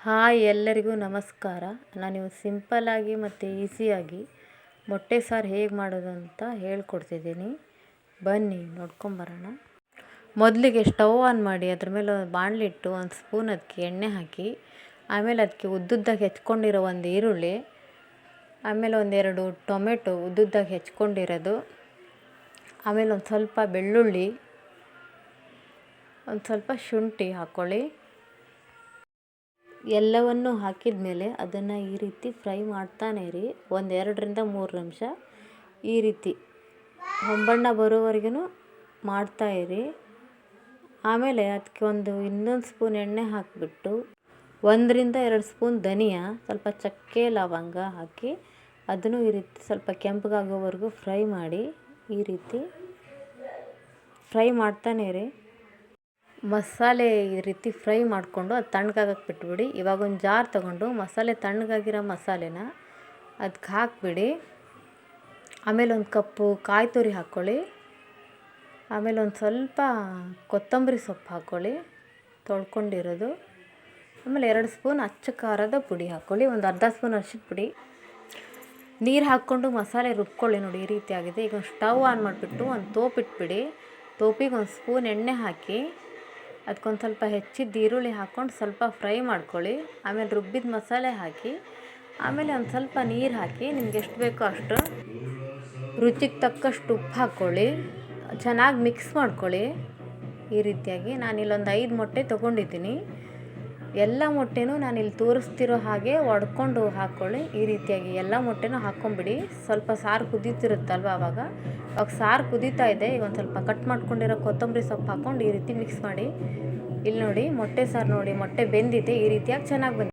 Hi ಎಲ್ಲರಿಗೂ ನಮಸ್ಕಾರ. ನಾನು ಸಿಂಪಲ್ಲಾಗಿ ಮತ್ತು ಈಸಿಯಾಗಿ ಮೊಟ್ಟೆ ಸಾರು ಹೇಗೆ ಮಾಡೋದು ಅಂತ ಹೇಳ್ಕೊಡ್ತಿದ್ದೀನಿ. ಬನ್ನಿ ನೋಡ್ಕೊಂಬರೋಣ. ಮೊದಲಿಗೆ ಸ್ಟವ್ ಆನ್ ಮಾಡಿ ಅದ್ರ ಮೇಲೆ ಬಾಣಲಿ ಇಟ್ಟು ಒಂದು ಸ್ಪೂನ್ ಅದಕ್ಕೆ ಎಣ್ಣೆ ಹಾಕಿ, ಆಮೇಲೆ ಅದಕ್ಕೆ ಉದ್ದುದ್ದಾಗಿ ಹೆಚ್ಕೊಂಡಿರೋ ಒಂದು ಈರುಳ್ಳಿ, ಆಮೇಲೆ ಒಂದೆರಡು ಟೊಮೆಟೊ ಉದ್ದುದ್ದಾಗಿ ಹೆಚ್ಕೊಂಡಿರೋದು, ಆಮೇಲೆ ಒಂದು ಸ್ವಲ್ಪ ಬೆಳ್ಳುಳ್ಳಿ, ಒಂದು ಸ್ವಲ್ಪ ಶುಂಠಿ ಹಾಕ್ಕೊಳ್ಳಿ. ಎಲ್ಲವನ್ನು ಹಾಕಿದ ಮೇಲೆ ಅದನ್ನು ಈ ರೀತಿ ಫ್ರೈ ಮಾಡ್ತಾನೆ ಇರಿ. ಒಂದು 2-3 ನಿಮಿಷ ಈ ರೀತಿ ಹೊಂಬಣ್ಣ ಬರೋವರೆಗೂ ಮಾಡ್ತಾಯಿರಿ. ಆಮೇಲೆ ಅದಕ್ಕೆ ಇನ್ನೊಂದು ಸ್ಪೂನ್ ಎಣ್ಣೆ ಹಾಕಿಬಿಟ್ಟು 1-2 ಸ್ಪೂನ್ ಧನಿಯಾ, ಸ್ವಲ್ಪ ಚಕ್ಕೆ ಲವಂಗ ಹಾಕಿ ಅದನ್ನು ಈ ರೀತಿ ಸ್ವಲ್ಪ ಕೆಂಪಗಾಗೋವರೆಗೂ ಫ್ರೈ ಮಾಡಿ. ಈ ರೀತಿ ಫ್ರೈ ಮಾಡ್ತಾನೆ ಇರಿ. ಮಸಾಲೆ ಈ ರೀತಿ ಫ್ರೈ ಮಾಡಿಕೊಂಡು ಅದು ತಣ್ಣಗಾಗಕ್ಕೆ ಬಿಟ್ಬಿಡಿ. ಇವಾಗ ಒಂದು ಜಾರ್ ತೊಗೊಂಡು ಮಸಾಲೆ ತಣ್ಣಗಾಗಿರೋ ಮಸಾಲೆನ ಅದಕ್ಕೆ ಹಾಕಿಬಿಡಿ. ಆಮೇಲೆ ಒಂದು ಕಪ್ಪು ಕಾಯಿ ತುರಿ ಹಾಕ್ಕೊಳ್ಳಿ. ಆಮೇಲೆ ಒಂದು ಸ್ವಲ್ಪ ಕೊತ್ತಂಬರಿ ಸೊಪ್ಪು ಹಾಕ್ಕೊಳ್ಳಿ ತೊಳ್ಕೊಂಡಿರೋದು. ಆಮೇಲೆ 2 ಸ್ಪೂನ್ ಅಚ್ಚ ಖಾರದ ಪುಡಿ ಹಾಕ್ಕೊಳ್ಳಿ. ಒಂದು ಅರ್ಧ ಸ್ಪೂನ್ ಅರಿಶಿನ ಪುಡಿ. ನೀರು ಹಾಕ್ಕೊಂಡು ಮಸಾಲೆ ರುಬ್ಕೊಳ್ಳಿ. ನೋಡಿ ಈ ರೀತಿ ಆಗಿದೆ. ಈಗ ಸ್ಟವ್ ಆನ್ ಮಾಡಿಬಿಟ್ಟು ಒಂದು ತೋಪಿಟ್ಬಿಡಿ. ತೋಪಿಗೆ ಒಂದು ಸ್ಪೂನ್ ಎಣ್ಣೆ ಹಾಕಿ ಅದಕ್ಕೊಂದು ಸ್ವಲ್ಪ ಹೆಚ್ಚಿದ ಈರುಳ್ಳಿ ಹಾಕ್ಕೊಂಡು ಸ್ವಲ್ಪ ಫ್ರೈ ಮಾಡ್ಕೊಳ್ಳಿ. ಆಮೇಲೆ ರುಬ್ಬಿದ ಮಸಾಲೆ ಹಾಕಿ, ಆಮೇಲೆ ಒಂದು ಸ್ವಲ್ಪ ನೀರು ಹಾಕಿ ನಿಮ್ಗೆ ಎಷ್ಟು ಬೇಕೋ ಅಷ್ಟು ರುಚಿಗೆ ತಕ್ಕಷ್ಟು ಉಪ್ಪು ಹಾಕ್ಕೊಳ್ಳಿ. ಚೆನ್ನಾಗಿ ಮಿಕ್ಸ್ ಮಾಡ್ಕೊಳ್ಳಿ. ಈ ರೀತಿಯಾಗಿ ನಾನಿಲ್ಲೊಂದು 5 ಮೊಟ್ಟೆ ತೊಗೊಂಡಿದ್ದೀನಿ. ಎಲ್ಲ ಮೊಟ್ಟೆನೂ ನಾನಿಲ್ಲಿ ತೋರಿಸ್ತಿರೋ ಹಾಗೆ ಒಡ್ಕೊಂಡು ಹಾಕ್ಕೊಳ್ಳಿ. ಈ ರೀತಿಯಾಗಿ ಎಲ್ಲ ಮೊಟ್ಟೆನೂ ಹಾಕ್ಕೊಂಬಿಡಿ. ಸ್ವಲ್ಪ ಸಾರು ಕುದೀತಿರುತ್ತಲ್ವ ಅವಾಗ ಸಾರು ಕುದೀತಾ ಇದೆ. ಈಗ ಒಂದು ಸ್ವಲ್ಪ ಕಟ್ ಮಾಡ್ಕೊಂಡಿರೋ ಕೊತ್ತಂಬರಿ ಸೊಪ್ಪು ಹಾಕ್ಕೊಂಡು ಈ ರೀತಿ ಮಿಕ್ಸ್ ಮಾಡಿ. ಇಲ್ಲಿ ನೋಡಿ ಮೊಟ್ಟೆ ಸಾರು ನೋಡಿ ಮೊಟ್ಟೆ ಬೆಂದಿದೆ. ಈ ರೀತಿಯಾಗಿ ಚೆನ್ನಾಗಿ ಬಂದಿದೆ.